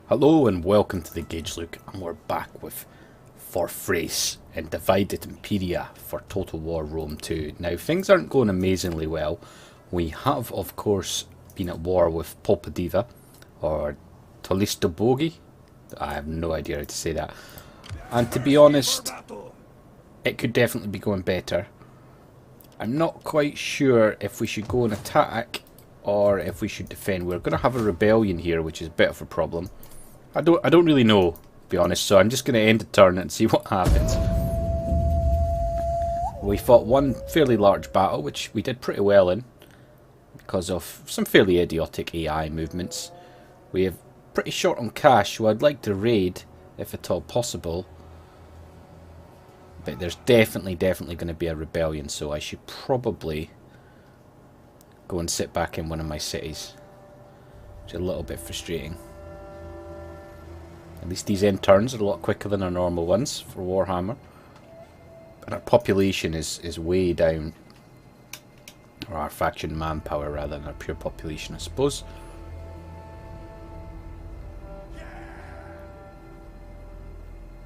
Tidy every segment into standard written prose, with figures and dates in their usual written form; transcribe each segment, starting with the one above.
Hello and welcome to the Gauge Look, and we're back with for Thrace and Divided Imperia for Total War Rome 2. Now things aren't going amazingly well. We have of course been at war with Popadiva, or Tolistobogi. I have no idea how to say that. And to be honest, it could definitely be going better. I'm not quite sure if we should go and attack or if we should defend. We're going to have a rebellion here, which is a bit of a problem. I don't really know, to be honest, so I'm just going to end the turn and see what happens. We fought one fairly large battle, which we did pretty well in, because of some fairly idiotic AI movements. We have pretty short on cash, so I'd like to raid, if at all possible. But there's definitely going to be a rebellion, so I should probably go and sit back in one of my cities. Which is a little bit frustrating. At least these end turns are a lot quicker than our normal ones for Warhammer. And our population is way down. Or our faction manpower rather than our pure population, I suppose.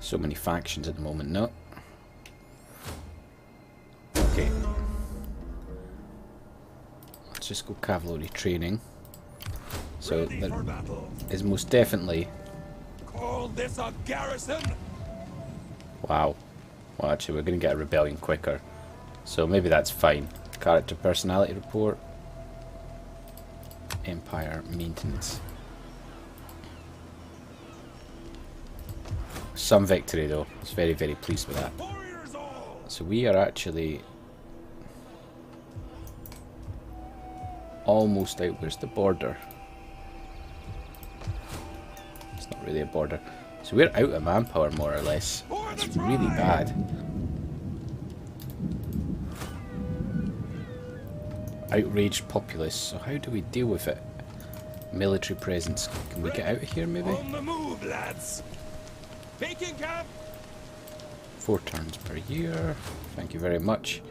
So many factions at the moment, no? Okay. Let's just go cavalry training. So there is most definitely... Call this a garrison? Wow. Well, actually, we're going to get a rebellion quicker. So maybe that's fine. Character personality report. Empire maintenance. Some victory, though. I was very, very pleased with that. So we are actually almost out. Where's the border? It's not really a border. So we're out of manpower, more or less. It's really bad. Outraged populace. So how do we deal with it? Military presence. Can we get out of here, maybe? On the move, lads. Taking camp. 4 turns per year. Thank you very much.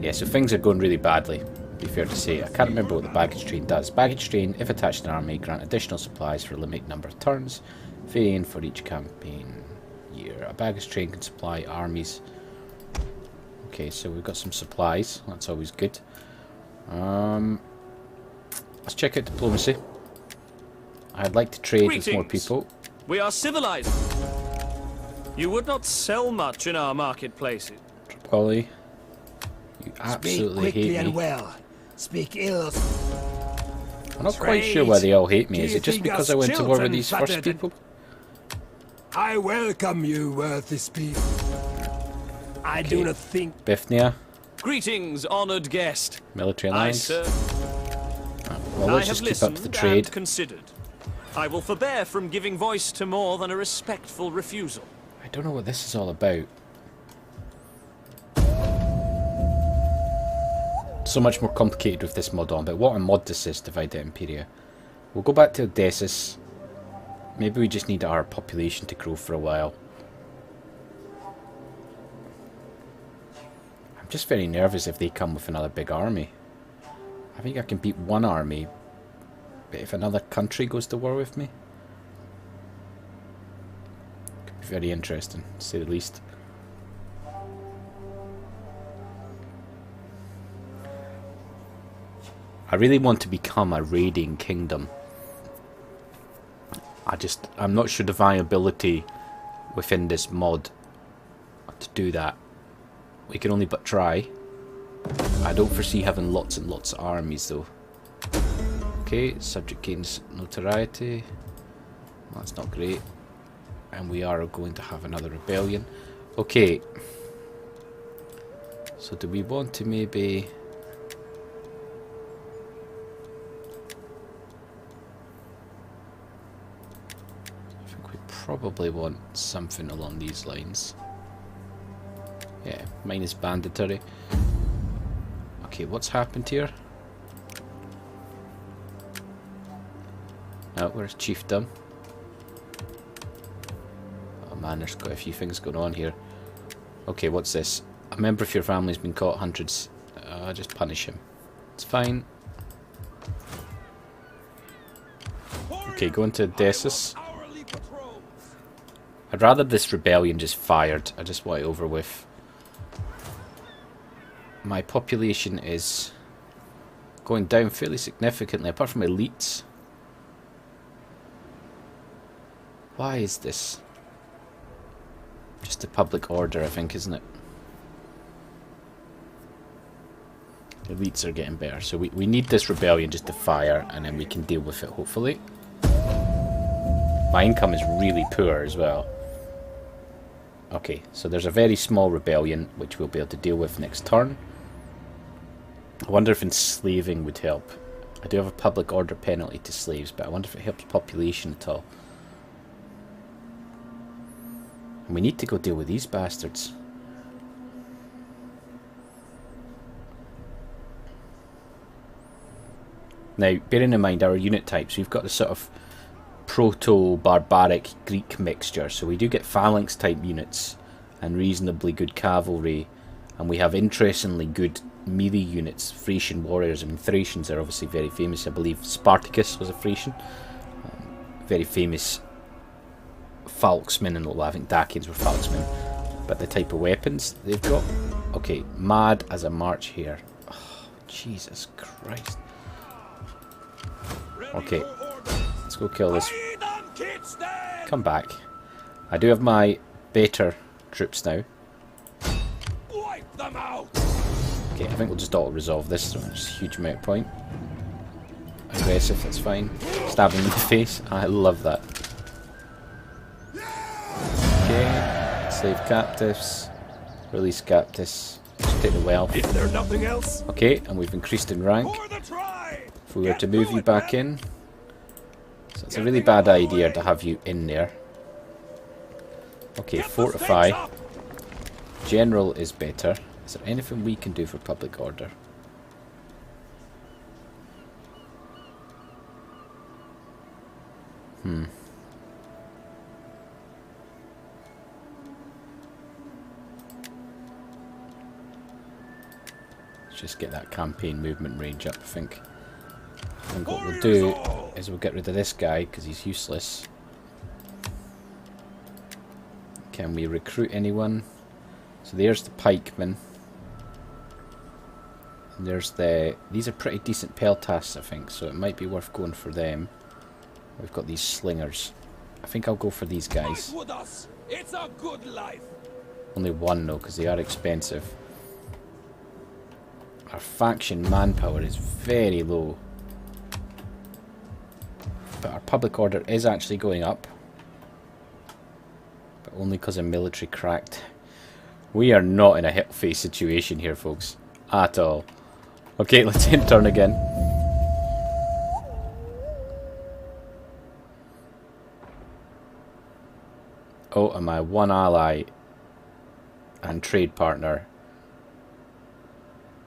Yeah, so things are going really badly, to be fair to say. I can't remember what the baggage train does. Baggage train, if attached to an army, grant additional supplies for a limited number of turns, varying for each campaign year. A baggage train can supply armies. Okay, so we've got some supplies. That's always good. Let's check out diplomacy. I'd like to trade with more people. We are civilized. You would not sell much in our marketplaces. Tripoli, you absolutely hate me. And well. Speak ill. I'm not quite sure why they all hate me. Is it just because I went to war with these first people? I welcome you, worthy speak. I do not think. Bithynia. Greetings, honoured guest. Military alliance. Sir. Well, let's just keep up to the trade. Considered. I will forbear from giving voice to more than a respectful refusal. I don't know what this is all about. So much more complicated with this mod on, but what a mod this is, Divided Imperia. We'll go back to Odysseus. Maybe we just need our population to grow for a while. I'm just very nervous if they come with another big army. I think I can beat one army, but if another country goes to war with me, could be very interesting, to say the least. I really want to become a raiding kingdom. I'm not sure the viability within this mod to do that. We can only but try. I don't foresee having lots and lots of armies though. Okay, subject gains notoriety. Well, that's not great. And we are going to have another rebellion. Okay. So do we want to maybe... I think we probably want something along these lines. Yeah, minus banditry. Okay, what's happened here? Oh, where's chiefdom? Oh man, there's quite a few things going on here. Okay, what's this? A member of your family's been caught hundreds. Just punish him. It's fine. Okay, go into Dessus. I'd rather this rebellion just fired. I just want it over with. My population is going down fairly significantly, apart from elites. Why is this? Just the public order, I think, isn't it? The elites are getting better, so we need this rebellion just to fire, and then we can deal with it, hopefully. My income is really poor as well. Okay, so there's a very small rebellion, which we'll be able to deal with next turn. I wonder if enslaving would help. I do have a public order penalty to slaves, but I wonder if it helps population at all. And we need to go deal with these bastards. Now, bearing in mind our unit types, we've got the sort of proto-barbaric Greek mixture, so we do get phalanx type units and reasonably good cavalry, and we have interestingly good melee units, Thracian warriors. I mean, Thracians are obviously very famous. I believe Spartacus was a Thracian. Very famous Falksmen, and well, I think Dacians were Falksmen. But the type of weapons they've got. Okay, mad as a March here. Oh, Jesus Christ. Okay, let's go kill this. Come back. I do have my better troops now. Okay, I think we'll just auto-resolve this, so there's a huge amount of point. Aggressive, that's fine. Stab him in the face, I love that. Okay, slave captives. Release captives. Just take the wealth. Is there nothing else? Okay, and we've increased in rank. If we were to move you back in. So it's a really bad idea to have you in there. Okay, fortify. General is better. Is there anything we can do for public order? Let's just get that campaign movement range up, I think. I think what we'll do is we'll get rid of this guy because he's useless. Can we recruit anyone? So there's the pikemen. And there's the... These are pretty decent peltasts, I think, so it might be worth going for them. We've got these slingers. I think I'll go for these guys. It's a good life. Only one though, because they are expensive. Our faction manpower is very low. But our public order is actually going up. But only because of military cracked. We are not in a healthy situation here, folks. At all. Okay, let's end turn again. Oh, and my one ally and trade partner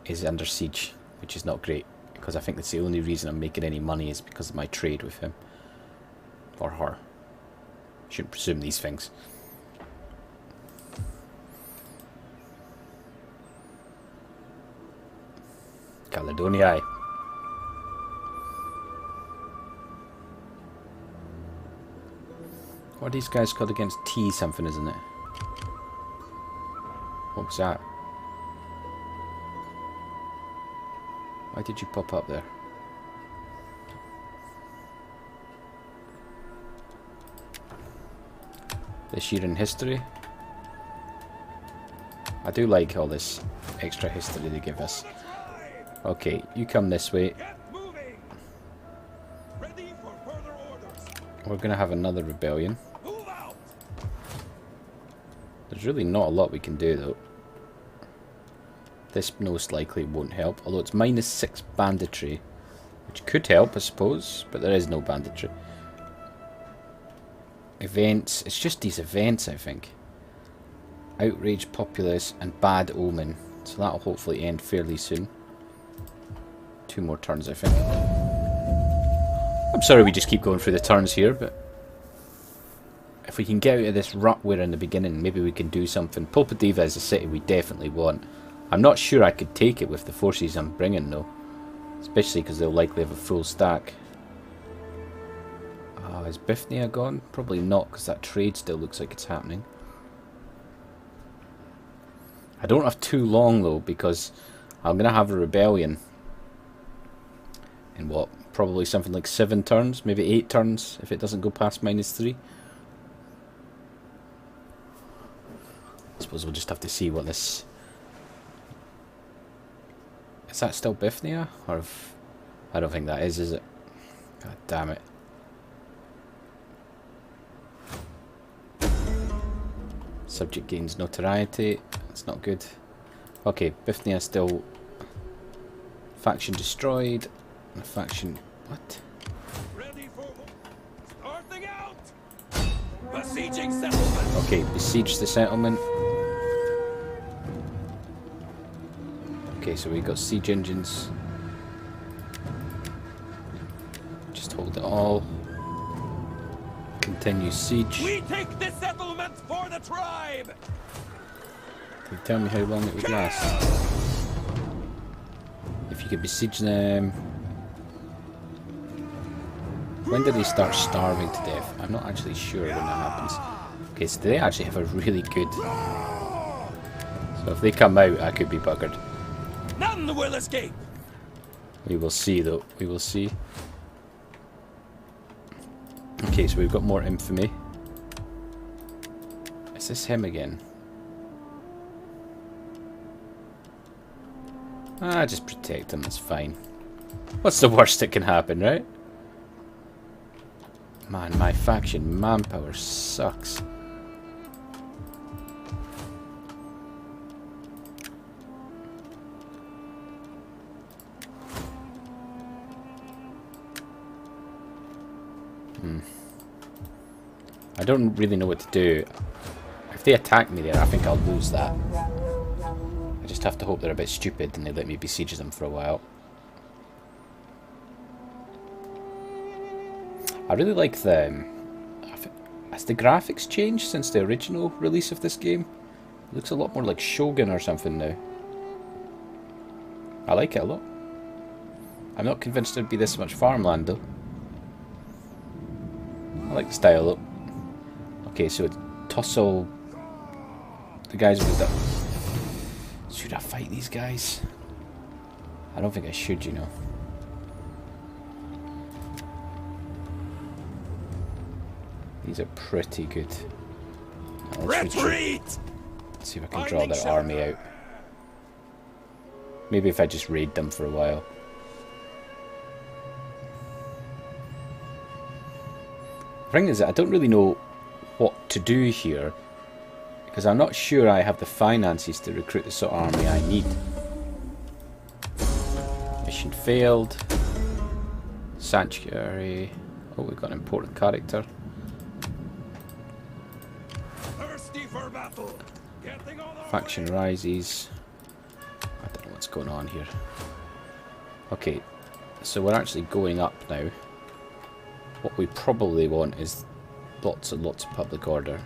is under siege, which is not great, because I think that's the only reason I'm making any money is because of my trade with him. Or her. Shouldn't presume these things. Caledonia. What are these guys called against T something, isn't it? What was that? Why did you pop up there? This year in history. I do like all this extra history they give us. Okay, you come this way. We're going to have another rebellion. There's really not a lot we can do though. This most likely won't help, although it's -6 banditry, which could help I suppose, but there is no banditry. Events, it's just these events I think. Outrage populace and bad omen, so that'll hopefully end fairly soon. 2 more turns I think. I'm sorry we just keep going through the turns here, but if we can get out of this rut we're in the beginning, maybe we can do something. Pulpadiva is a city we definitely want. I'm not sure I could take it with the forces I'm bringing though, especially because they'll likely have a full stack. is Bithynia gone? Probably not, because that trade still looks like it's happening. I don't have too long though, because I'm going to have a rebellion. In what? Probably something like 7 turns, maybe 8 turns, if it doesn't go past -3. I suppose we'll just have to see what this... Is that still Bithynia? Or if... I don't think that is it? God damn it. Subject gains notoriety. That's not good. Okay, Bithynia still... Faction destroyed. And a faction... What? Ready for starting out. Besieging settlement. Okay, besiege the settlement. Okay, so we got siege engines. Just hold it all. Continue siege. We take the settlement for the tribe. Can you tell me how long it would last? If you could besiege them. When do they start starving to death? I'm not actually sure when that happens. Okay, so they actually have a really good... So if they come out, I could be buggered. None will escape. We will see though, we will see. Okay, so we've got more infamy. Is this him again? Ah, just protect him, that's fine. What's the worst that can happen, right? Man, my faction manpower sucks. I don't really know what to do. If they attack me there, I think I'll lose that. I just have to hope they're a bit stupid and they let me besiege them for a while. I really like the... Has the graphics changed since the original release of this game? It looks a lot more like Shogun or something now. I like it a lot. I'm not convinced there'd be this much farmland though. I like the style though. Okay, so it's tussle the guys with the... Should I fight these guys? I don't think I should, you know. These are pretty good. Let's retreat! Let's see if I can draw their army out. Maybe if I just raid them for a while. The thing is that I don't really know what to do here, because I'm not sure I have the finances to recruit the sort of army I need. Mission failed. Sanctuary. Oh, we've got an important character. Thirsty for battle. Getting on our Faction rises. I don't know what's going on here. Okay, so we're actually going up now. What we probably want is lots and lots of public order.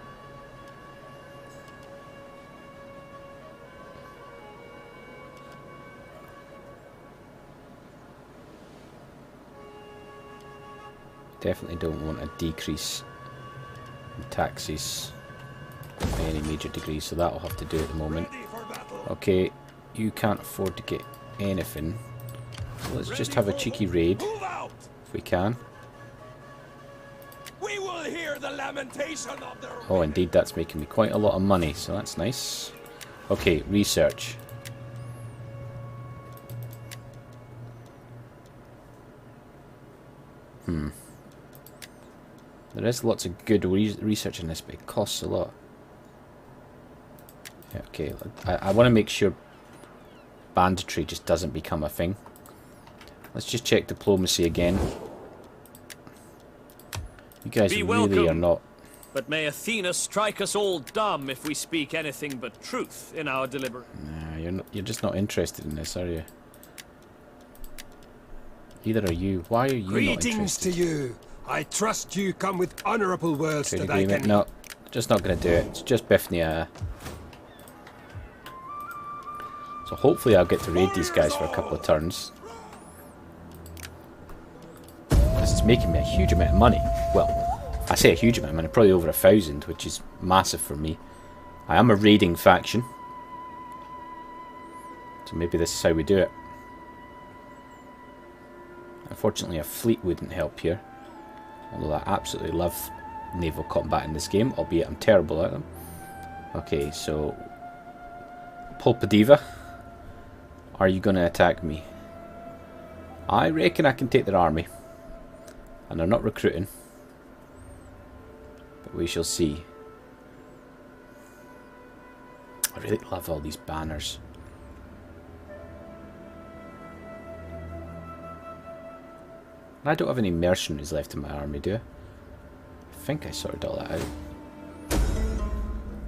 Definitely don't want a decrease in taxes by any major degree, so that'll have to do at the moment. Okay, you can't afford to get anything, so let's just have a cheeky raid if we can. We will hear the lamentation of their... Oh, indeed, that's making me quite a lot of money, so that's nice. Okay, research. There is lots of good research in this, but it costs a lot. Yeah, okay, I want to make sure banditry just doesn't become a thing. Let's just check diplomacy again. You guys really are not... But may Athena strike us all dumb if we speak anything but truth in our deliberation. Nah, you're just not interested in this, are you? Either are you. Why are you not interested? Greetings to you. I trust you come with honourable words Trade that agreement. I can... No, just not going to do it. It's just Bithynia. So hopefully I'll get to raid these guys for a couple of turns. This is making me a huge amount of money. Well, I say a huge amount of money, probably over 1,000, which is massive for me. I am a raiding faction, so maybe this is how we do it. Unfortunately, a fleet wouldn't help here, although I absolutely love naval combat in this game, albeit I'm terrible at them. Okay, so Pulpadiva, are you going to attack me? I reckon I can take their army, and they're not recruiting, but we shall see. I really love all these banners. I don't have any mercenaries left in my army, do I? I think I sorted all that out.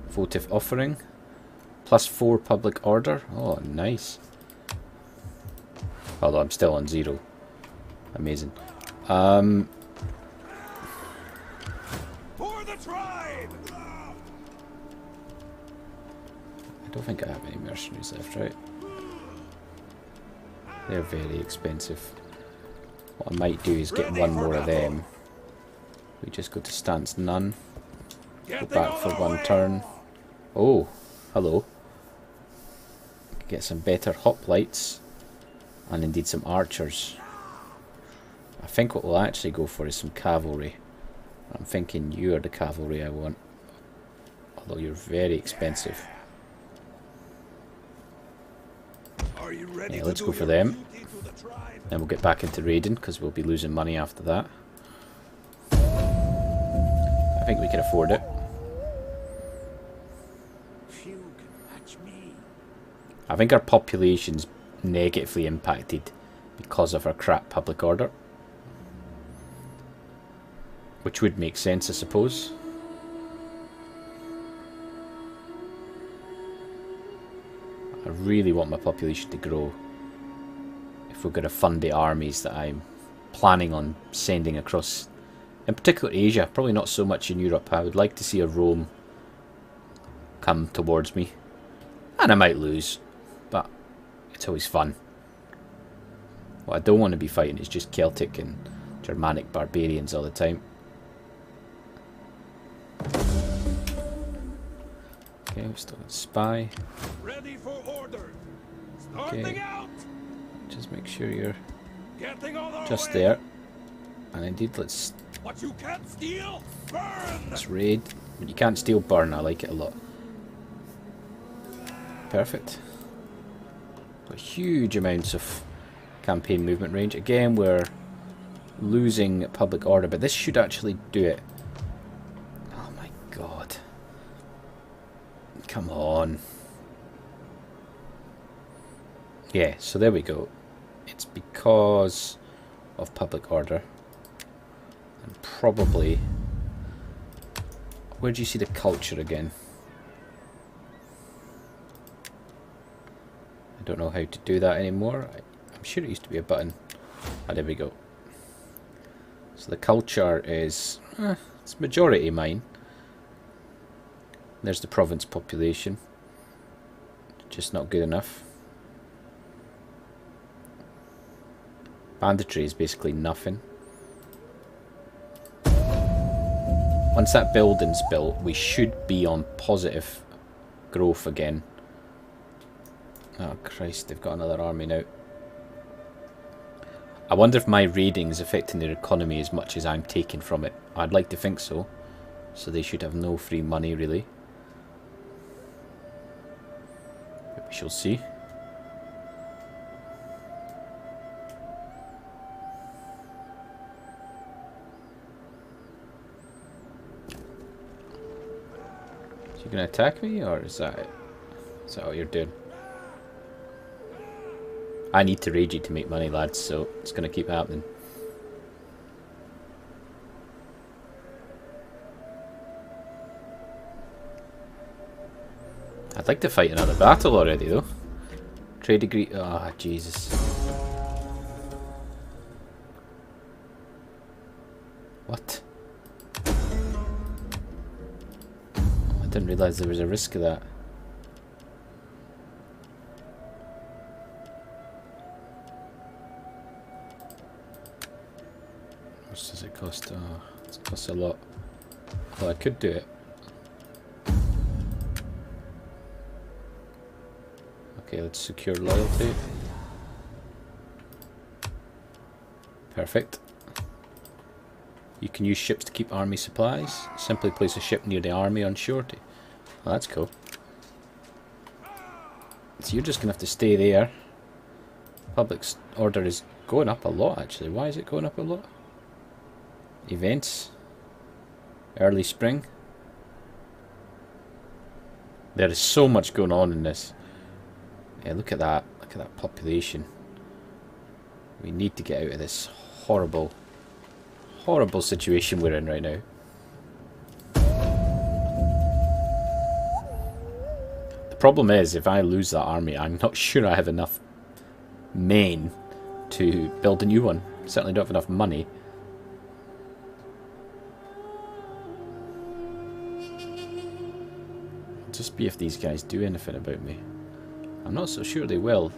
Votive offering. +4 public order. Oh, nice. Although I'm still on 0. Amazing. For the tribe! I don't think I have any mercenaries left, right? They're very expensive. What I might do is get one more of them. We just go to stance none. Go back for one turn. Oh, hello. Get some better hoplites. And indeed some archers. I think what we'll actually go for is some cavalry. I'm thinking you are the cavalry I want. Although you're very expensive. Yeah, let's go for them. Then we'll get back into raiding because we'll be losing money after that. I think we can afford it. I think our population's negatively impacted because of our crap public order. Which would make sense, I suppose. I really want my population to grow. If we're going to fund the armies that I'm planning on sending across, in particular Asia, probably not so much in Europe. I would like to see a Rome come towards me. And I might lose, but it's always fun. What I don't want to be fighting is just Celtic and Germanic barbarians all the time. Okay, we've still got spy. Ready for order. Okay. Starting out. Just make sure you're Getting on our just way. there. And indeed, let's What you can't steal, burn. raid. But you can't steal burn, I like it a lot. Perfect. Got huge amounts of campaign movement range. Again, we're losing public order, but this should actually do it. Oh my god. Come on. Yeah, so there we go. It's because of public order. And probably... Where do you see the culture again? I don't know how to do that anymore. I'm sure it used to be a button. Ah, there we go. So the culture is... it's majority mine. There's the province population. Just not good enough. Banditry is basically nothing. Once that building's built, we should be on positive growth again. Oh Christ, they've got another army now. I wonder if my raiding is affecting their economy as much as I'm taking from it. I'd like to think so. So they should have no free money, really. But we shall see. You gonna attack me, or is that it? Is that what you're doing? I need to raid you to make money, lads, so it's gonna keep happening. I'd like to fight another battle already, though. Trade agree. Ah, oh, Jesus. What? I didn't realise there was a risk of that. How much does it cost? Oh, it costs a lot. Well, I could do it. Okay, let's secure loyalty. Perfect. You can use ships to keep army supplies. Simply place a ship near the army on surety. Well, that's cool. So you're just going to have to stay there. Public order is going up a lot, actually. Why is it going up a lot? Events. Early spring. There is so much going on in this. Yeah, look at that. Look at that population. We need to get out of this horrible, horrible situation we're in right now. The problem is, if I lose that army, I'm not sure I have enough men to build a new one. Certainly don't have enough money. Just be if these guys do anything about me. I'm not so sure they will.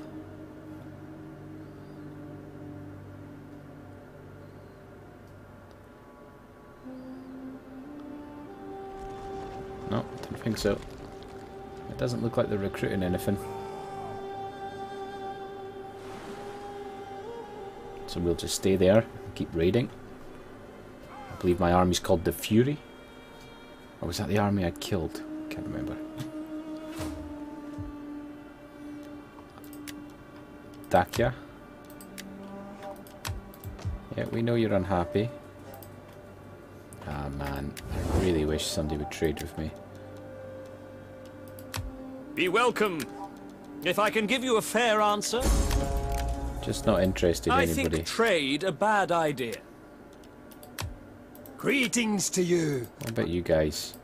No, don't think so. It doesn't look like they're recruiting anything. So we'll just stay there and keep raiding. I believe my army's called the Fury. Or was that the army I killed? Can't remember. Dacia. Yeah, we know you're unhappy. Ah man, I really wish somebody would trade with me. Be welcome. If I can give you a fair answer. Just not interested in I anybody. think trade a bad idea. Greetings to you. What about you guys?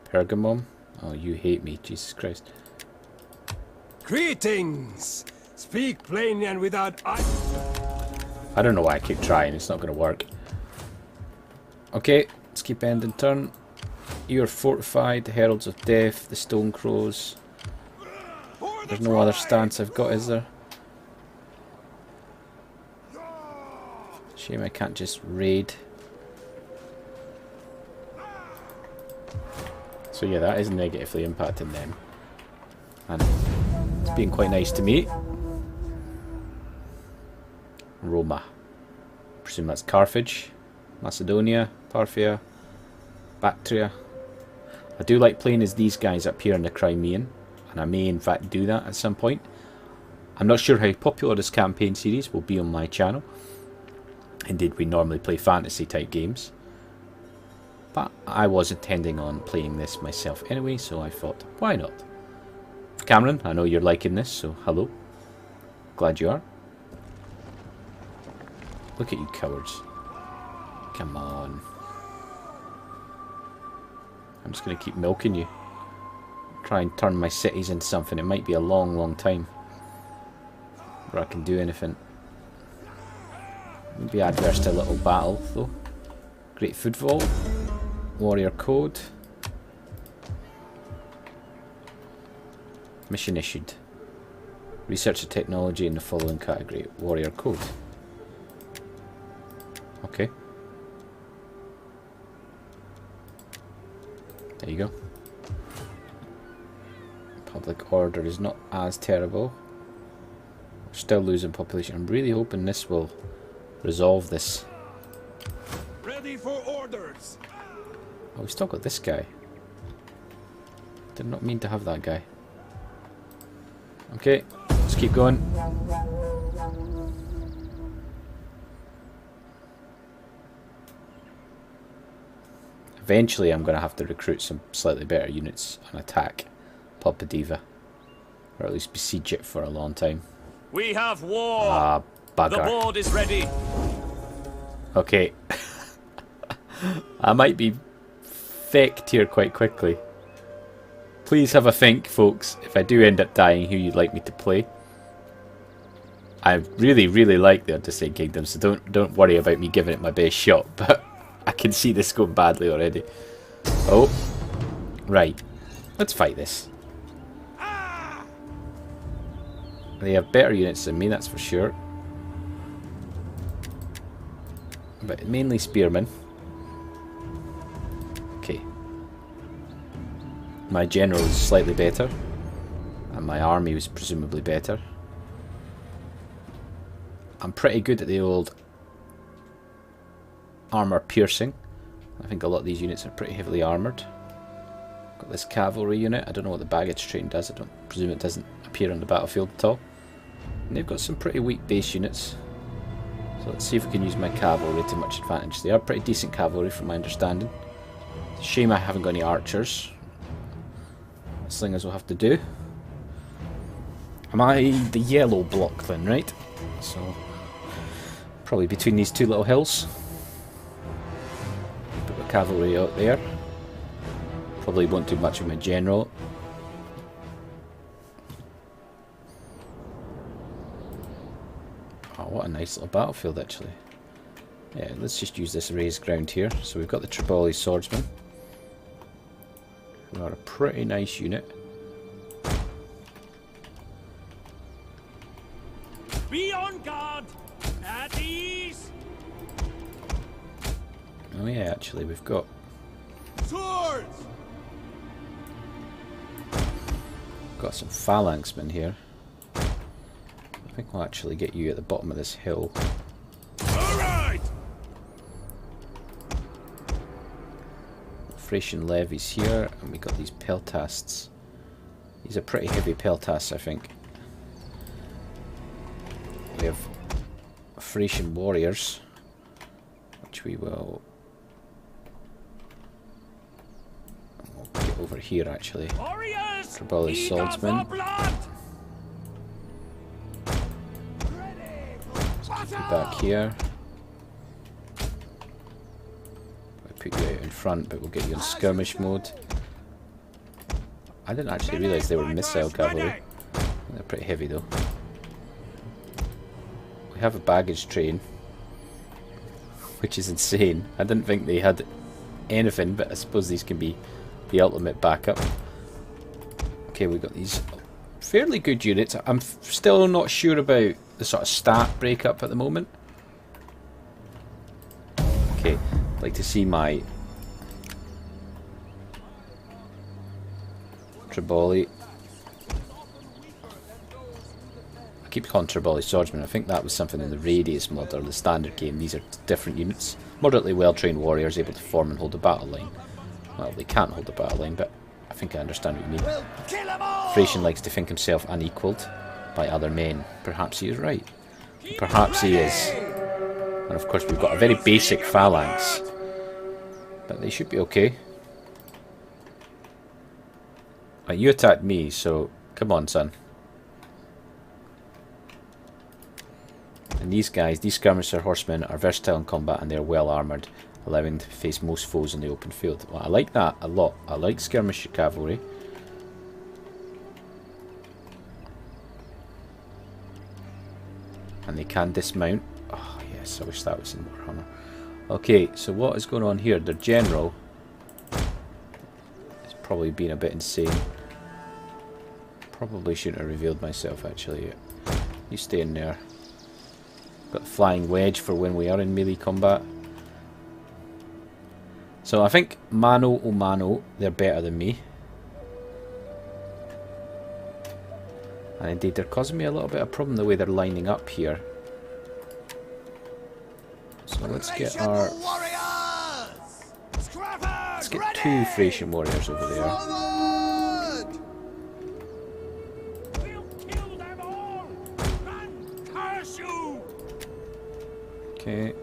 Pergamum? Oh, you hate me, Jesus Christ. Greetings. Speak plainly and without I don't know why I keep trying, it's not going to work. Okay, let's keep ending turn. You are fortified, the Heralds of Death, the Stone Crows. There's no other stance I've got, is there? Shame I can't just raid. So yeah, that is negatively impacting them. And it's being quite nice to me. Roma. Presume that's Carthage, Macedonia, Parthia, Bactria. I do like playing as these guys up here in the Crimean, and I may in fact do that at some point. I'm not sure how popular this campaign series will be on my channel. Indeed, we normally play fantasy type games. But I was intending on playing this myself anyway, so I thought, why not? Cameron, I know you're liking this, so hello. Glad you are. Look at you cowards. Come on. I'm just going to keep milking you. Try and turn my cities into something. It might be a long, long time where I can do anything. Maybe adverse to a little battle, though. Great Food Vault. Warrior Code. Mission issued. Research a technology in the following category. Warrior Code. Okay. There you go. Public order is not as terrible. We're still losing population. I'm really hoping this will resolve this. Ready for orders. Oh, we still got this guy. Did not mean to have that guy. Okay, let's keep going. Eventually I'm going to have to recruit some slightly better units and attack Popadiva. Or at least besiege it for a long time. We have war. Ah, bugger. The board is ready. Okay. I might be fecked here quite quickly. Please have a think, folks, if I do end up dying, who you'd like me to play. I really, really like the Undersea Kingdom, so don't worry about me giving it my best shot, but I can see this going badly already. Oh. Right. Let's fight this. They have better units than me, that's for sure. but mainly spearmen. Okay. My general is slightly better, and my army was presumably better. I'm pretty good at the old armour piercing. I think a lot of these units are pretty heavily armoured. Got this cavalry unit. I don't know what the baggage train does. I don't presume it doesn't appear on the battlefield at all. And they've got some pretty weak base units. So let's see if we can use my cavalry to much advantage. They are pretty decent cavalry from my understanding. It's a shame I haven't got any archers. Slingers will have to do. Am I the yellow block then, right? So probably between these two little hills. Put the cavalry out there. Probably won't do much with my general. Oh, what a nice little battlefield actually. Yeah, let's just use this raised ground here. So we've got the Triboli swordsmen, who are a pretty nice unit. Be on guard! At ease! Oh yeah, actually we've got Swords! some phalanxmen here. I think we'll actually get you at the bottom of this hill. Alright! Thracian levies here, and we got these peltasts. These are pretty heavy peltasts, I think. We have Thracian warriors, which we will get over here actually. Triboli swordsmen. Let's get you back here. I'll put you out in front, but we'll get you in skirmish mode. I didn't actually realise they were missile cavalry. They're pretty heavy though. We have a baggage train, which is insane. I didn't think they had anything, but I suppose these can be the ultimate backup. Okay, we've got these fairly good units. I'm still not sure about the sort of stat breakup at the moment. Okay, I'd like to see my Triboli. I keep calling Triboli swordsmen. I think that was something in the Radius mod or the standard game. These are different units. Moderately well trained warriors able to form and hold a battle line. Well, they can't hold a battle line, but I think I understand what you mean. Thracian likes to think himself unequalled by other men. Perhaps he is right. Perhaps he is. And of course we've got a very basic phalanx. But they should be okay. You attacked me, so come on, son. And these guys, these skirmisher horsemen, are versatile in combat and they are well armoured, allowing to face most foes in the open field. Well, I like that a lot. I like skirmisher cavalry. And they can dismount. Oh yes, I wish that was in Warhammer. Okay, so what is going on here? Their general is probably being a bit insane. Probably shouldn't have revealed myself actually. You stay in there. Got the flying wedge for when we are in melee combat. So I think mano a mano, they're better than me. And indeed they're causing me a little bit of problem the way they're lining up here. So let's get our... Let's get two Thracian warriors over there. Okay.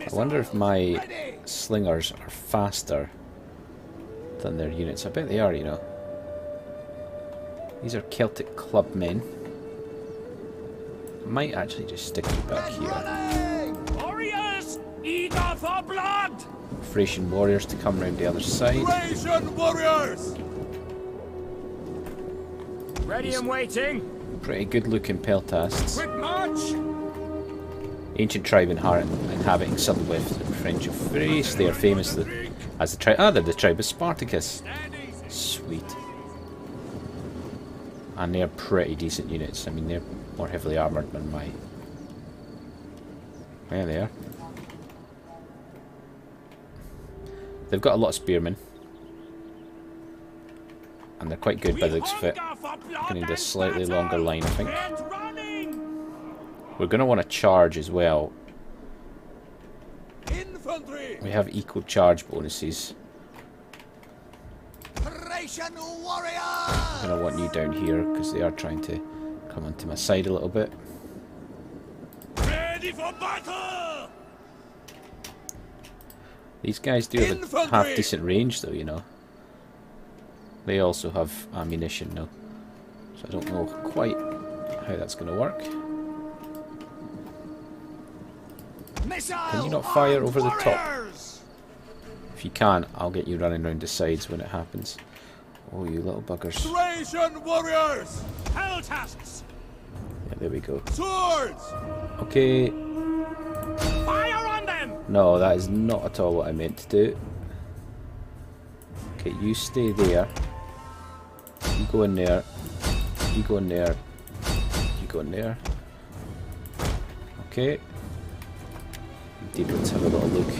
I wonder if my slingers are faster than their units. I bet they are, you know. These are Celtic clubmen. I might actually just stick you back here. Warriors, eager for blood! Thracian warriors to come round the other side. Thracian warriors! Ready and waiting. Pretty good looking peltasts. Quick march! Ancient tribe inhabiting southern west fringe of Thrace. They are famous as the tribe. Ah, they're the tribe of Spartacus. Sweet. And they're pretty decent units. I mean, they're more heavily armoured than my There they are. They've got a lot of spearmen. And they're quite good by the looks of it. Going to need a slightly longer line, I think. We're going to want to charge as well. Infantry. We have equal charge bonuses. Thracian warriors. I'm going to want you down here because they are trying to come onto my side a little bit. Ready for battle. These guys do have a half decent range though, you know. They also have ammunition now. So I don't know quite how that's going to work. Can you not fire over the top? If you can, I'll get you running around the sides when it happens. Oh, you little buggers. Thracian warriors. Peltasts. Yeah, there we go. Swords. Okay. Fire on them. No, that is not at all what I meant to do. Okay, you stay there. You go in there. You go in there. You go in there. Okay. Indeed, let's have a little look.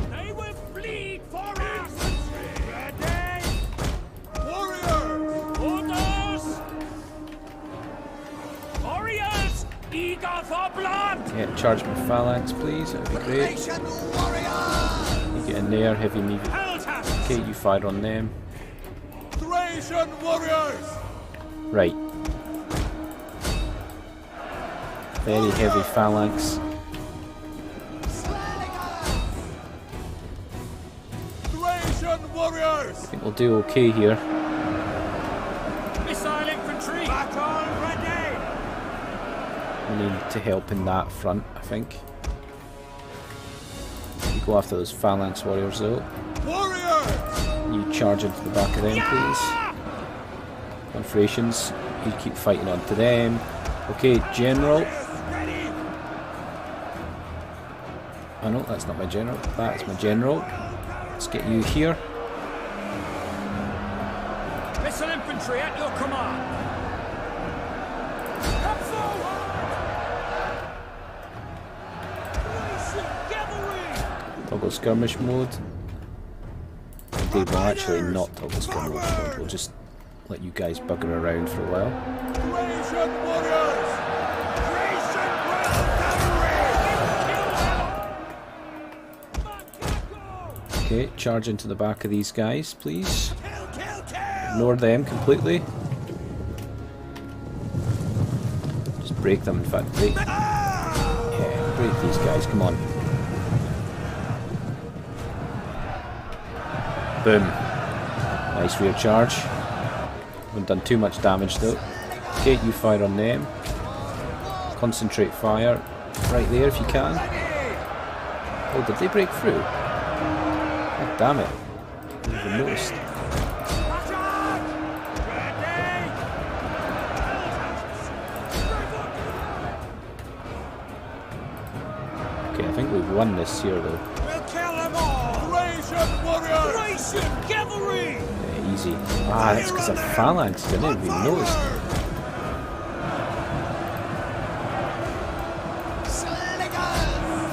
They will bleed for us. Ready. Warriors. Orders. Warriors. Eager for blood. Yeah, charge my phalanx, please. That would be great. You get in there, heavy meat. Okay, you fire on them. Thracian warriors. Right. Very heavy phalanx. Thracian warriors. I think we'll do okay here. Missile infantry. Battle ready. We need to help in that front, I think. You go after those phalanx warriors though. Warriors. You charge into the back of them, please. Confederations, you keep fighting onto them. Okay, general. Oh no, that's not my general. That's my general. Let's get you here. Missile infantry at your command. Come forward. Cavalry. Toggle skirmish mode. Indeed, we'll actually not toggle skirmish mode. We'll just let you guys bugger around for a while. Thracian warriors. Okay, charge into the back of these guys, please. Kill. Ignore them completely. Just break them, in fact. Break. Yeah, break these guys, come on. Boom. Nice rear charge. Haven't done too much damage though. Okay, you fire on them. Concentrate fire. Right there if you can. Oh, did they break through? Oh, damn it. I didn't even notice. Okay, I think we've won this here though. We'll kill them all. Thracian warriors. Thracian cavalry. Yeah, easy. Ah, that's because of phalanx. I didn't even notice.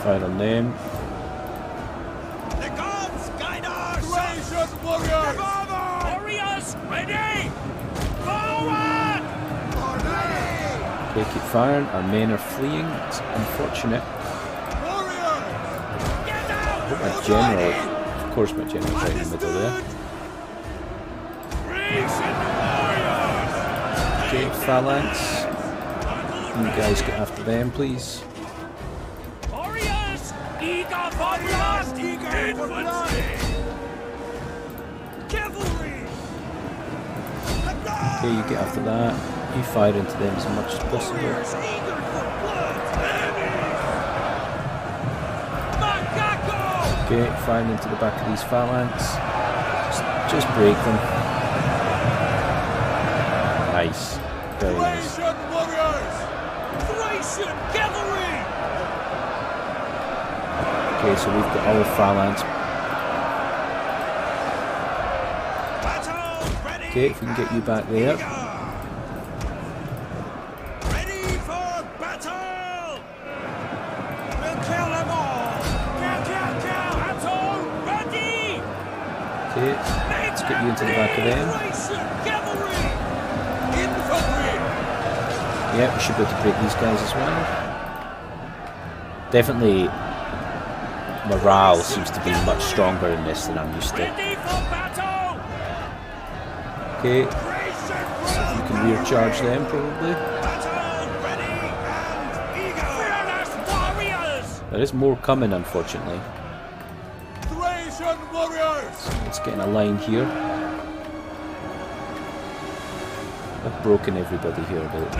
Fire on them. The gods guide us. Thracian warriors. Warriors ready. Forward. Okay, keep firing. Our men are fleeing. It's unfortunate. Warriors. Get out. My general, of course my general's right in the middle there. Thracian warriors. Okay, phalanx. You guys get after them, please. Warriors. Eager for blood. Eager for blood. Cavalry. Okay, you get after that. You fire into them as much as possible. Eager for blood. Macaco. Okay, firing into the back of these phalanx. Just break them. Nice. Very nice. Thracian warriors. Thracian cavalry. Okay, so we've got our phalanx. Battle ready. Okay, if we can get you back there. Okay, let's get you into the back of them. Yeah, we should be able to break these guys as well. Definitely, morale seems to be much stronger in this than I'm used to. Okay, so if you can rear charge them probably. There is more coming, unfortunately. Thracian warriors! So let's get in a line here. I've broken everybody here a bit.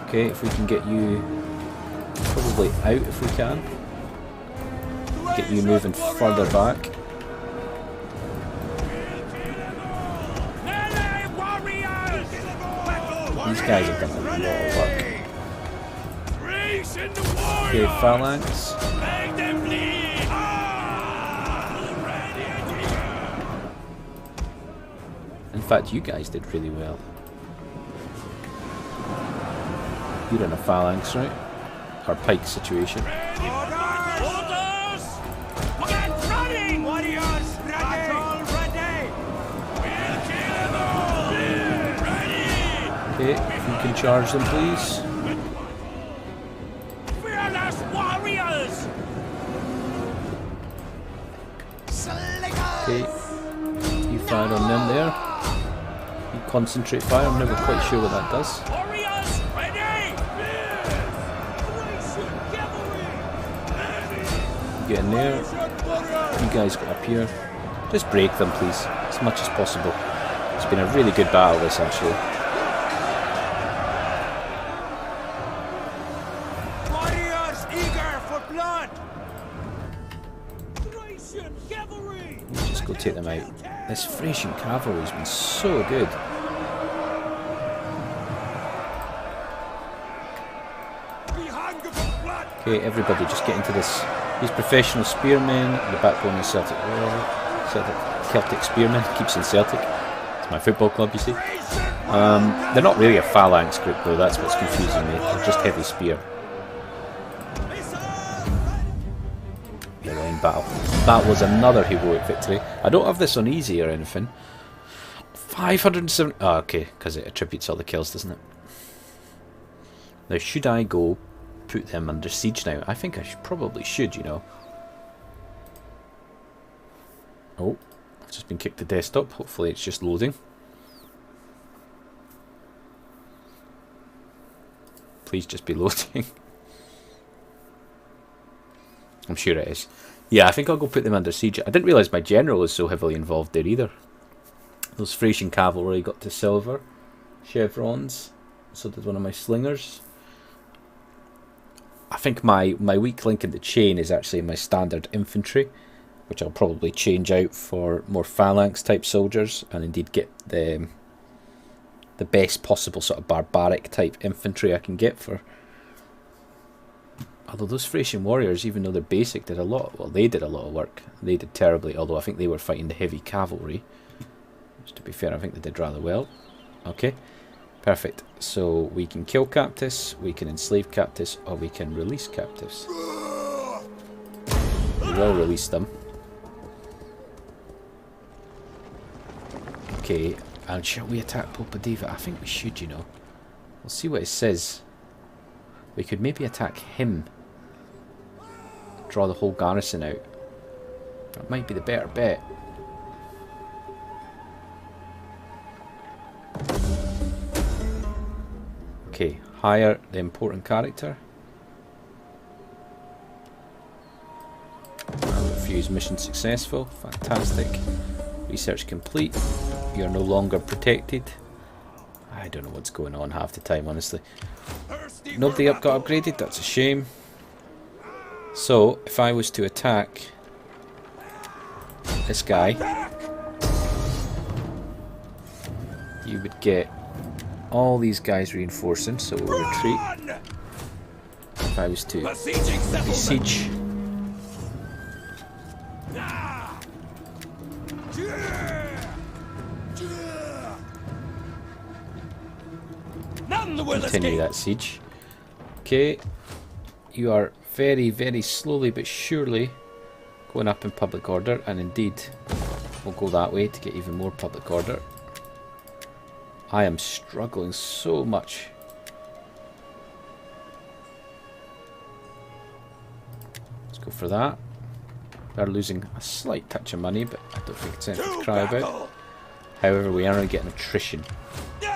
Okay, if we can get you probably out if we can. Get you moving further back. These guys have done a lot of work. Okay, phalanx. In fact, you guys did really well. You're in a phalanx, right? Or pike situation. Okay, if you can charge them, please. Okay, you fire on them there. You concentrate fire, I'm never quite sure what that does. You get in there. You guys get up here. Just break them, please, as much as possible. It's been a really good battle, this, actually. Warriors eager for blood! Thracian cavalry! Just go take them out. This Thracian cavalry has been so good. Okay, everybody just get into this. These professional spearmen, the backbone of Celtic Celtic spearmen, keeps in Celtic. It's my football club, you see. They're not really a phalanx group though, that's what's confusing me. They're just heavy spear. They're in battle. That was another heroic victory. I don't have this on easy or anything. 570. Oh, okay, because it attributes all the kills, doesn't it? Now, should I go put them under siege now? I think I probably should, you know. Oh, I've just been kicked to desktop. Hopefully it's just loading. Please just be loading. I'm sure it is. Yeah, I think I'll go put them under siege. I didn't realise my general was so heavily involved there either. Those Thracian cavalry got to silver chevrons. So did one of my slingers. I think my weak link in the chain is actually my standard infantry, which I'll probably change out for more phalanx type soldiers, and indeed get the best possible sort of barbaric type infantry I can get for. Although those Thracian warriors, even though they're basic, did a lot. Well, they did a lot of work. They did terribly, although I think they were fighting the heavy cavalry. Just to be fair, I think they did rather well. Okay. Perfect. So we can kill captives, we can enslave captives, or we can release captives. We will release them. Okay, and shall we attack Popadiva? I think we should, you know. We'll see what it says. We could maybe attack him. Draw the whole garrison out. That might be the better bet. Okay, hire the important character. Refuse mission successful. Fantastic. Research complete. You're no longer protected. I don't know what's going on half the time, honestly. Nobody got upgraded, that's a shame. So, if I was to attack this guy, you would get all these guys reinforcing, so we'll retreat. If I was to besiege, continue that siege. Okay, you are very, very slowly but surely going up in public order, and indeed we'll go that way to get even more public order. I am struggling so much. Let's go for that. They're losing a slight touch of money, but I don't think it's anything to cry about. However, we are getting attrition, so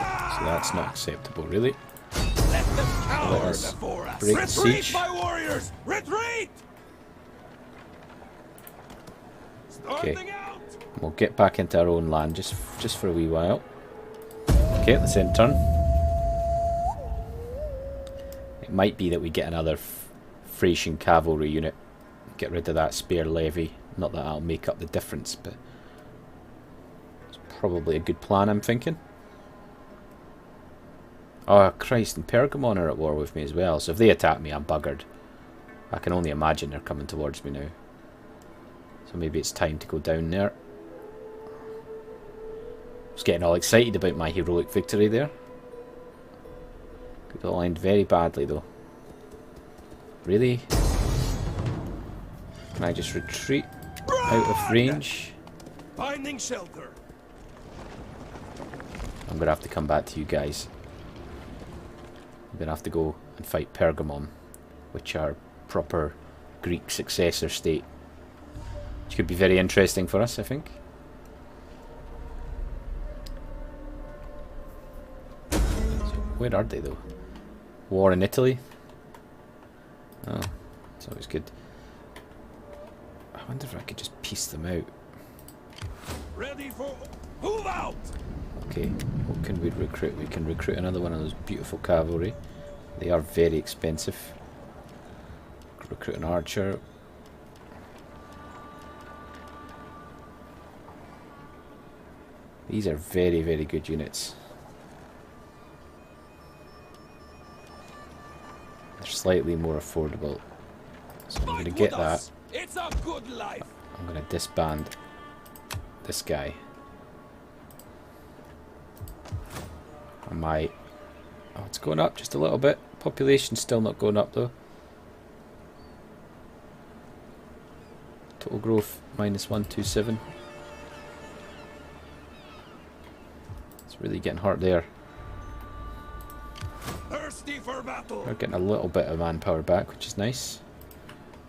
that's not acceptable, really. Let us break the siege. My warriors! Retreat! Okay, we'll get back into our own land just for a wee while. Okay, let's end turn. It might be that we get another Thracian cavalry unit. Get rid of that spare levy. Not that that'll make up the difference, but it's probably a good plan, I'm thinking. Oh Christ, and Pergamon are at war with me as well, so if they attack me I'm buggered. I can only imagine they're coming towards me now. So maybe it's time to go down there. I was getting all excited about my heroic victory there. Could all end very badly though. Really? Can I just retreat out of range? Finding shelter. I'm going to have to come back to you guys. I'm going to have to go and fight Pergamon, which are proper Greek successor state. Which could be very interesting for us, I think. So where are they though? War in Italy? Oh, it's always good. I wonder if I could just piece them out. Ready for move out. Okay, what can we recruit? We can recruit another one of those beautiful cavalry. They are very expensive. Recruit an archer. These are very, very good units. They're slightly more affordable. So I'm going to get that. It's a good life. I'm going to disband this guy. I might... Oh, it's going up just a little bit. Population's still not going up though. Total growth -127. It's really getting hurt there. Thirsty for battle. We're getting a little bit of manpower back, which is nice.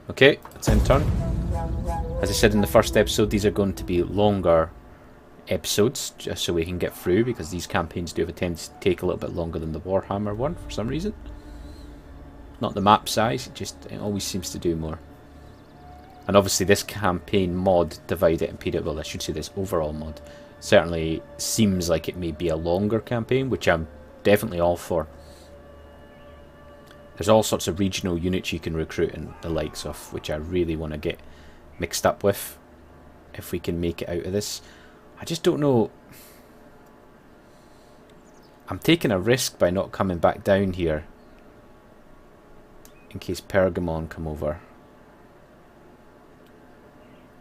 Okay, let's end turn. As I said in the first episode, these are going to be longer episodes, just so we can get through, because these campaigns do have a tendency to take a little bit longer than the Warhammer one, for some reason. Not the map size, it always seems to do more. And obviously this campaign mod, Divide It Imperia, well I should say this overall mod, certainly seems like it may be a longer campaign, which I'm definitely all for. There's all sorts of regional units you can recruit and the likes of, which I really want to get mixed up with, if we can make it out of this. I just don't know. I'm taking a risk by not coming back down here, in case Pergamon come over.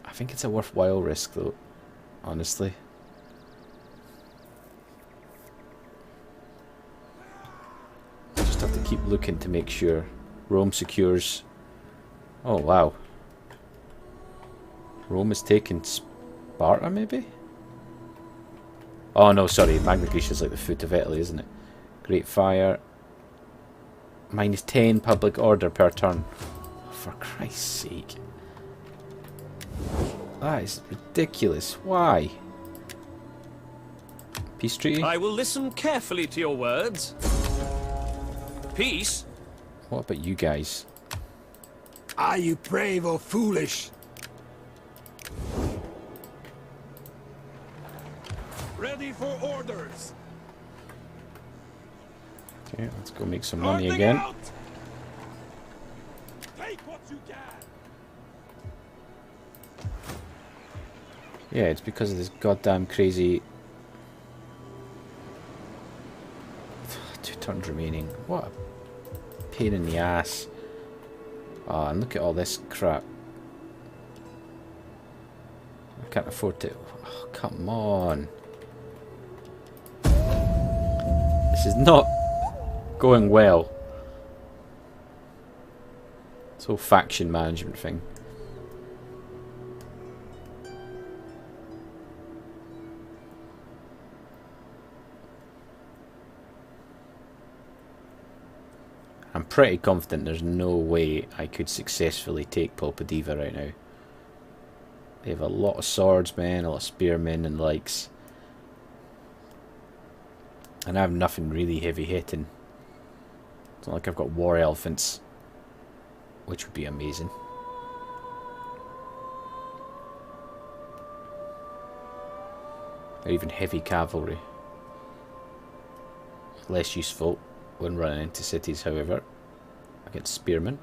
I think it's a worthwhile risk though, honestly. Just have to keep looking to make sure. Rome secures. Oh wow. Rome is taking Sparta maybe? Oh no, sorry, Magna Graecia is like the foot of Italy, isn't it? Great Fire. -10 public order per turn. For Christ's sake. That is ridiculous. Why? Peace treaty? I will listen carefully to your words. Peace? What about you guys? Are you brave or foolish? Ready for orders. Okay, let's go make some money again. Out. Take what you can. Yeah, it's because of this goddamn crazy... 2 turns remaining. What a pain in the ass. Oh, and look at all this crap. I can't afford to... Oh, come on. This is not going well. This whole faction management thing. I'm pretty confident there's no way I could successfully take Pulpadiva right now. They have a lot of swordsmen, a lot of spearmen and likes. And I have nothing really heavy hitting. It's not like I've got war elephants, which would be amazing. Or even heavy cavalry. Less useful when running into cities, however, against spearmen.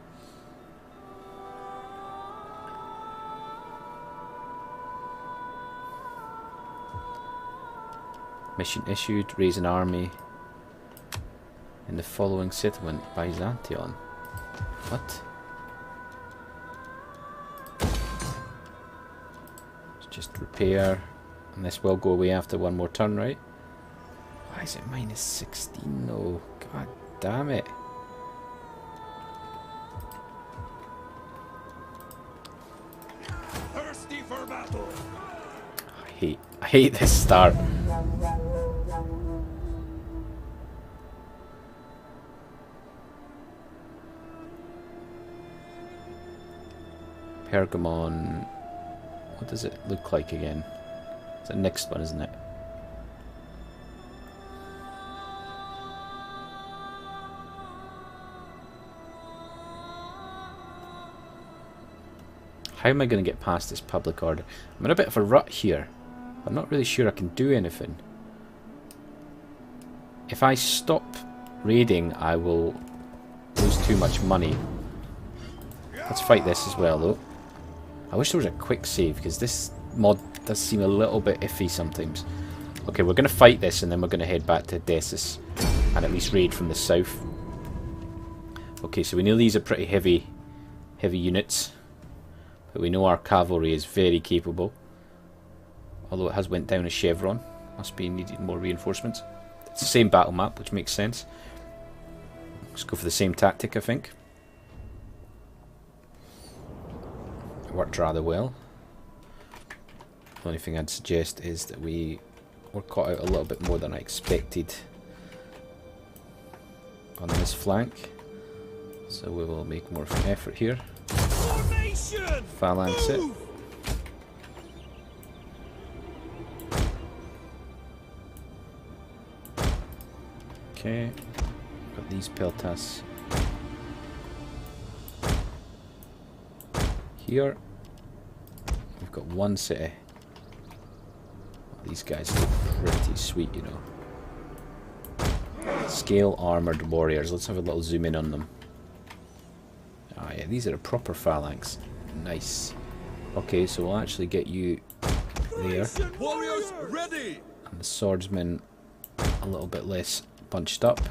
Mission issued, raise an army in the following settlement, Byzantion. What? Let's just repair, and this will go away after one more turn, right? Why is it minus 16 though? God damn it. Thirsty for battle. I hate this start. Pergamon. What does it look like again? It's the next one, isn't it? How am I going to get past this public order? I'm in a bit of a rut here. I'm not really sure I can do anything. If I stop raiding, I will lose too much money. Let's fight this as well, though. I wish there was a quick save, because this mod does seem a little bit iffy sometimes. Okay, we're going to fight this, and then we're going to head back to Odessus, and at least raid from the south. Okay, so we know these are pretty heavy units. But we know our cavalry is very capable. Although it has went down a chevron. Must be needed more reinforcements. It's the same battle map, which makes sense. Let's go for the same tactic, I think. It worked rather well. The only thing I'd suggest is that we were caught out a little bit more than I expected on this flank. So we will make more of an effort here. Phalanx it. Okay, got these peltas here. We've got one city. These guys look pretty sweet, you know. Scale armored warriors. Let's have a little zoom in on them. Ah, yeah, these are a proper phalanx. Nice. Okay, so we'll actually get you there. Warriors ready. And the swordsmen a little bit less bunched up.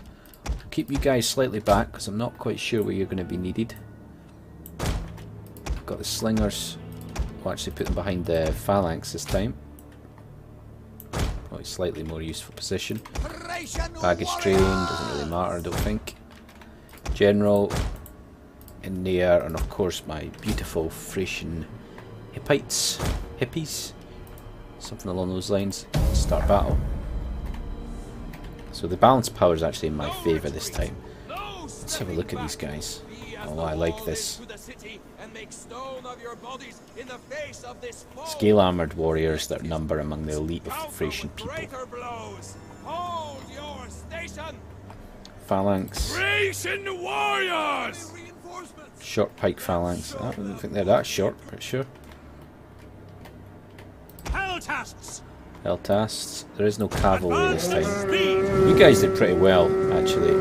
Keep you guys slightly back because I'm not quite sure where you're going to be needed. Got the slingers. We'll actually put them behind the phalanx this time. Probably slightly more useful position. Baggage train doesn't really matter, I don't think. General in there, and of course my beautiful Thracian hippies, something along those lines. Start battle. So the balance power is actually in my favour this time. Let's have a look at these guys. Oh, I like this. Scale armoured warriors that number among the elite of Thracian people. Phalanx. Thracian warriors. Short pike phalanx. I don't think they're that short, but sure. Peltasts. Peltasts. There is no cavalry this time. You guys did pretty well, actually.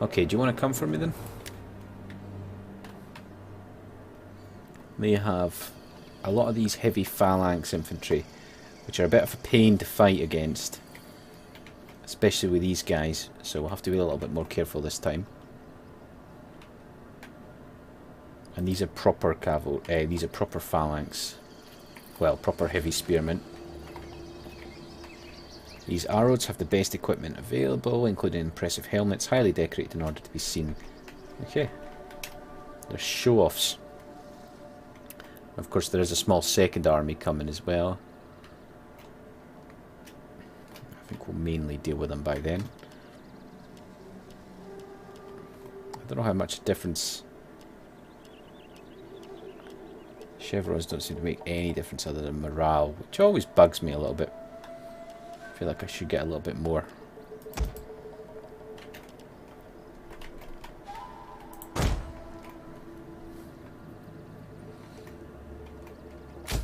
Okay, do you want to come for me then? They have a lot of these heavy phalanx infantry, which are a bit of a pain to fight against. Especially with these guys, so we'll have to be a little bit more careful this time. And these are proper these are proper phalanx. Well, proper heavy spearmen. These arrows have the best equipment available, including impressive helmets, highly decorated in order to be seen. Okay. They're show-offs. Of course, there is a small second army coming as well. I think we'll mainly deal with them by then. I don't know how much difference. Chevrons don't seem to make any difference other than morale, which always bugs me a little bit. I feel like I should get a little bit more.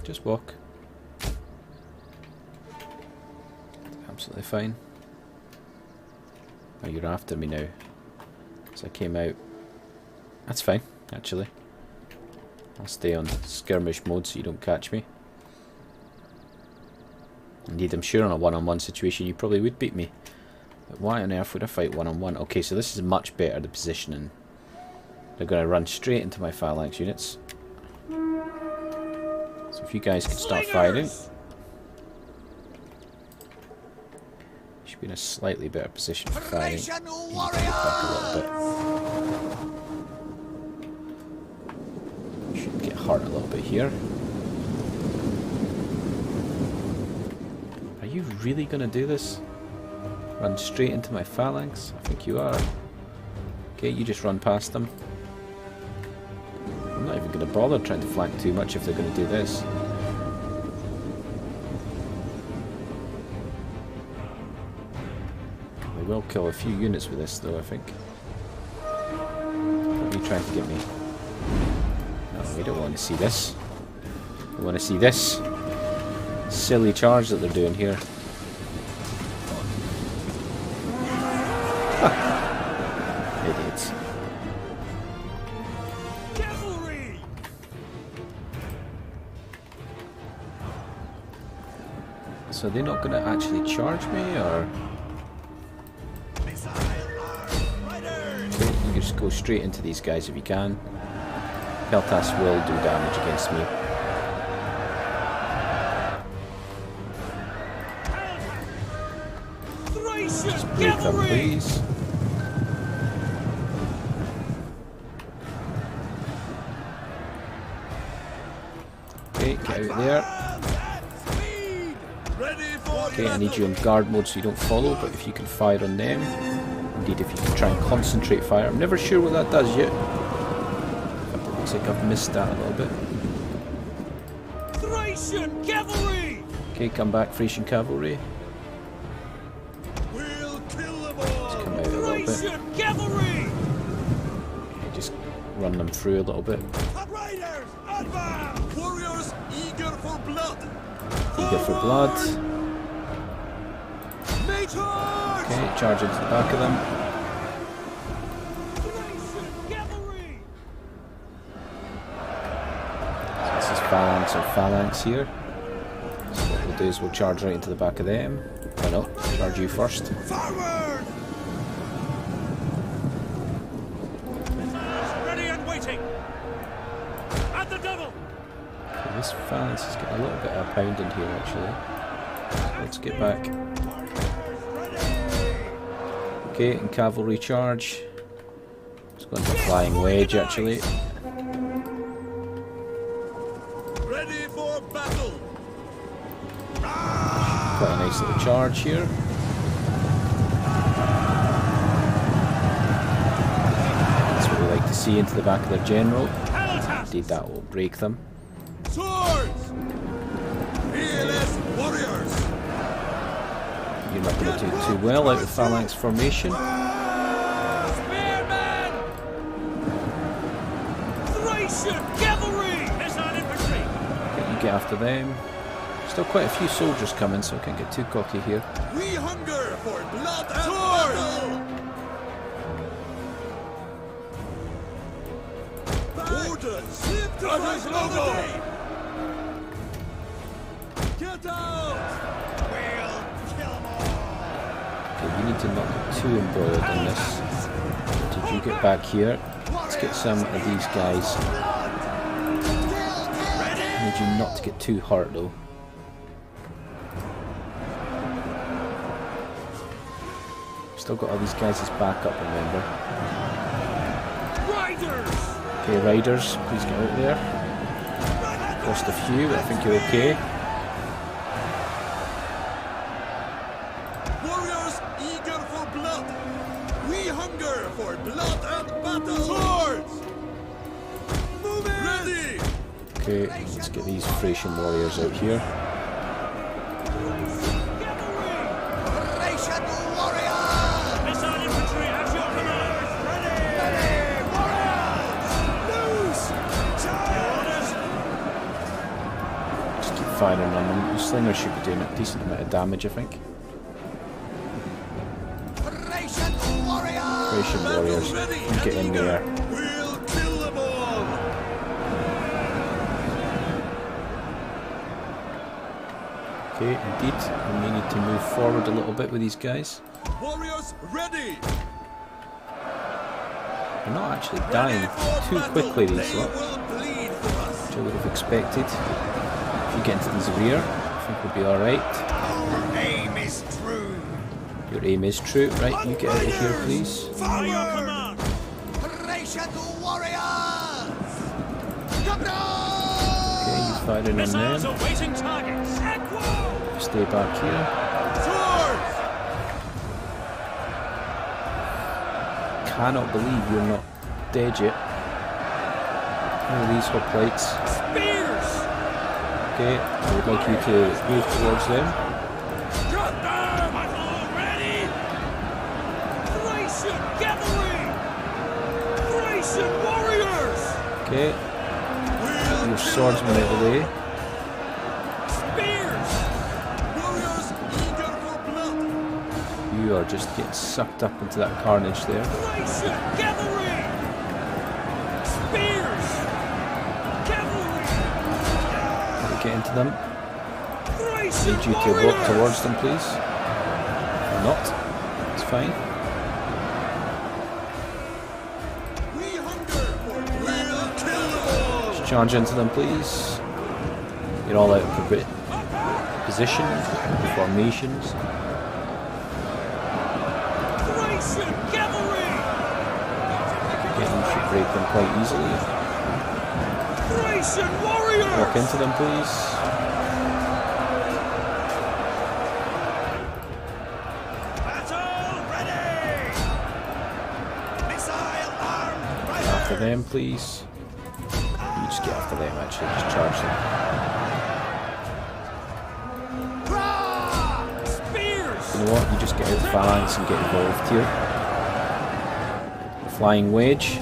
Just walk. Absolutely fine. Oh, you're after me now. So I came out. That's fine, actually. I'll stay on skirmish mode so you don't catch me. Indeed, I'm sure on a one-on-one situation you probably would beat me. But why on earth would I fight one-on-one? Okay, so this is much better, the positioning. They're going to run straight into my phalanx units. So if you guys could start firing. Should be in a slightly better position for firing. You need to get back a little bit. Should get hurt a little bit here. Are you really going to do this? Run straight into my phalanx? I think you are. Okay, you just run past them. I'm not even going to bother trying to flank too much if they're going to do this. They will kill a few units with this though, I think. What are you trying to get me? No, we don't want to see this. We want to see this silly charge that they're doing here. Idiots. Cavalry! So they're not going to actually charge me, or? Okay, you can just go straight into these guys if you can. Peltas will do damage against me. Just break them, please. Okay, get out there. Okay, I need you in guard mode so you don't follow, but if you can fire on them, indeed if you can try and concentrate fire. I'm never sure what that does yet. It looks like I've missed that a little bit. Thracian cavalry! Okay, come back, Thracian cavalry. We'll kill them all! Let's come out a little bit. Thracian cavalry! Okay, just run them through a little bit. Riders, advance! Warriors eager for blood! Eager for blood. Charge! Okay, charge into the back of them. Thracian cavalry! So this is phalanx or phalanx here. So what we'll do is we'll charge right into the back of them. Why not? Charge you first. Forward! Ready and waiting! At the double! Okay, this phalanx is getting a little bit of a pound in here actually. Let's get back. Okay, and cavalry charge. Let's go into a flying wedge actually. Ready for battle! Quite a nice little charge here. That's what we like to see into the back of their general. Indeed, that will break them. Swords! Fearless warriors! You're not going to do too well out of phalanx formation. Spearmen! Thracian cavalry! Missile infantry! Okay, you get after them. Still quite a few soldiers coming, so I can't get too cocky here. We hunger for blood and battle! Orders! Others logo! Get out! We'll kill them all! Okay, we need to not get too embroiled in this. Did you get back here? Let's get some of these guys. I need you not to get too hurt though. Still got all these guys as backup, remember. Riders! Okay, riders, please get out there. Lost a few, but I think you're okay. Warriors eager for blood! We hunger for blood and battle! battle! Swords! Move in! Ready! Okay, let's get these Thracian warriors out here. Thracian warriors! Missile infantry at your command! Ready! Warriors! Loose! Just keep firing on them. The slingers should be doing a decent amount of damage, I think. Thracian warriors! Thracian warriors, you get in there. We'll kill them all! Okay, indeed, we may need to move forward a little bit with these guys. Warriors ready! They're not actually dying too quickly, these lot, Will bleed for us. which I would have expected. If you get into these rear, I think we'll be alright. Our aim is true. Your aim is true. Right, you get out of here, please. By your command! Thracian warriors! Come Okay, you down! firing on Missiles them. awaiting targets! Stay back here. Swords! Cannot believe you're not dead yet. Where are these hoplites? Spears! Okay, I would like you to move towards them. Cut them! Battle ready! Thracian cavalry! Thracian warriors! Okay, your swordsmen out of the way. Spears! Warriors eager for blood! You are just getting sucked up into that carnage there. Thracian cavalry! Spears! Cavalry! Get into them. Thracian Need you to warriors! walk towards them, please. Or not. It's fine. We hunger for blood! We'll kill them all! Just charge into them, please. You're all out of position, formations. Thracian cavalry! Again, you should break them quite easily. Thracian warriors! Walk into them, please. Battle ready! Missile armed! Get after them, please. You just get after them, actually. Just charge them. Spears! You know what? You just get out of the phalanx and get involved here. The flying wedge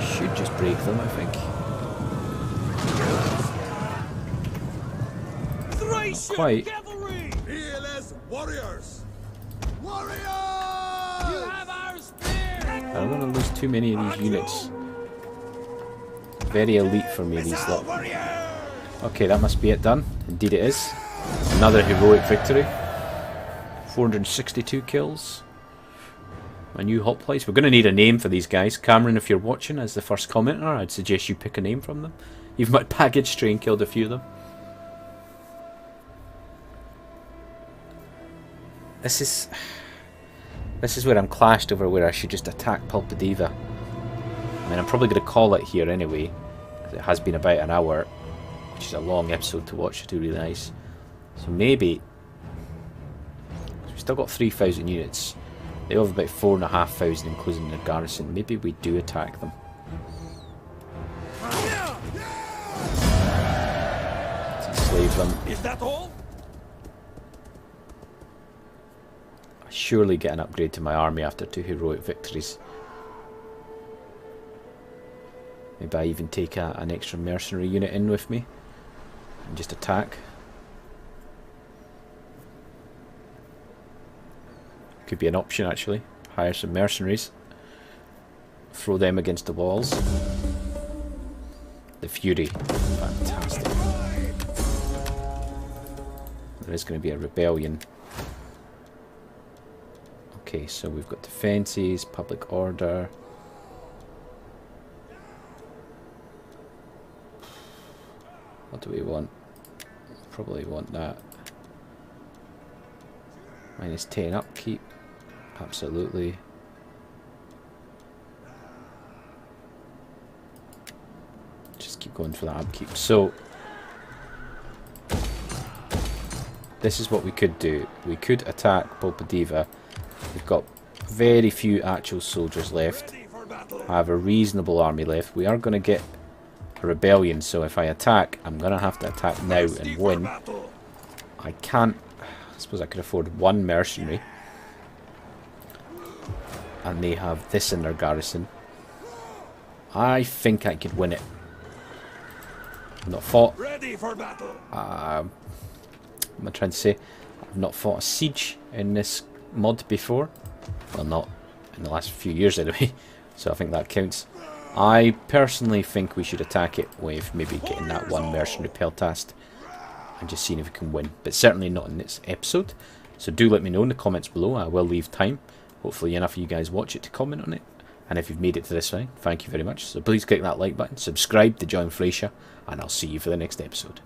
should just break them, I think. Thracian Quite. cavalry! PLS warriors! Warriors! You have our spear! I don't want to lose too many of these units. Very elite for me, these lot. Okay, that must be it done. Indeed it is. Another heroic victory. 462 kills. My new hoplites. We're going to need a name for these guys. Cameron, if you're watching as the first commenter, I'd suggest you pick a name from them. You've met baggage strain, killed a few of them. This is where I'm clashed over where I should just attack Pulpadiva. I mean, I'm probably going to call it here anyway, because it has been about an hour, which is a long episode to watch, I do realise. So maybe, we've still got 3,000 units. They have about 4,500 including their garrison. Maybe we do attack them. Let's enslave them. Is that all? I surely get an upgrade to my army after 2 heroic victories. Maybe I even take an extra mercenary unit in with me and just attack. Could be an option actually. Hire some mercenaries. Throw them against the walls. The Fury. Fantastic. There is going to be a rebellion. Okay, so we've got defences, public order. What do we want? Probably want that. Minus 10 upkeep. Absolutely. Just keep going for that upkeep. So, this is what we could do. We could attack Pulpadiva. We've got very few actual soldiers left. I have a reasonable army left. We are going to get a rebellion, so if I attack, I'm going to have to attack now and win. I can't... I suppose I could afford one mercenary. And they have this in their garrison. I think I could win it. I've not fought... Ready for battle. What am I trying to say? I've not fought a siege in this mod before. Well, not in the last few years anyway. So I think that counts. I personally think we should attack it with maybe getting that one mercenary peltast and just seeing if we can win. But certainly not in this episode. So do let me know in the comments below. I will leave time. Hopefully enough of you guys watch it to comment on it. And if you've made it to this point, thank you very much. So please click that like button, subscribe to join Thrace, and I'll see you for the next episode.